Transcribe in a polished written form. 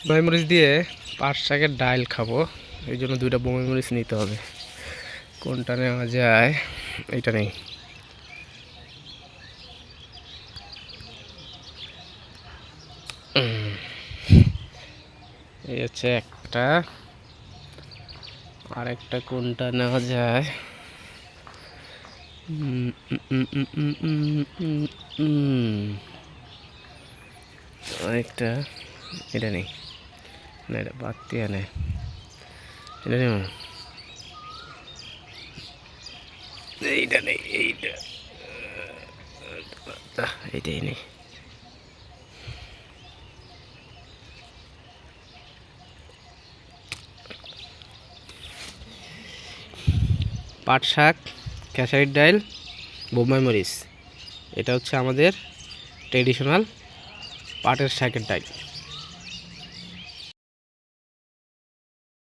বোম্বাই মরিচ দিয়ে পাট শাকের ডাল খাবো, এই জন্য 2টা বোম্বাই মরিচ নিতে হবে। কোনটা নেওয়া যায়? এইটা নেই। এই হচ্ছে একটা, আরেকটা কোনটা নেওয়া যায়? আরেকটা, এটা নেই না, এটা বাদ দিয়ে নেই, এটা নেই, এইটা নেই, এইটাই নেই। পাট শাক, খেসারির ডাল, বোম্বাই মরিচ, এটা হচ্ছে আমাদের ট্রেডিশনাল পাটের শাকের ডাল।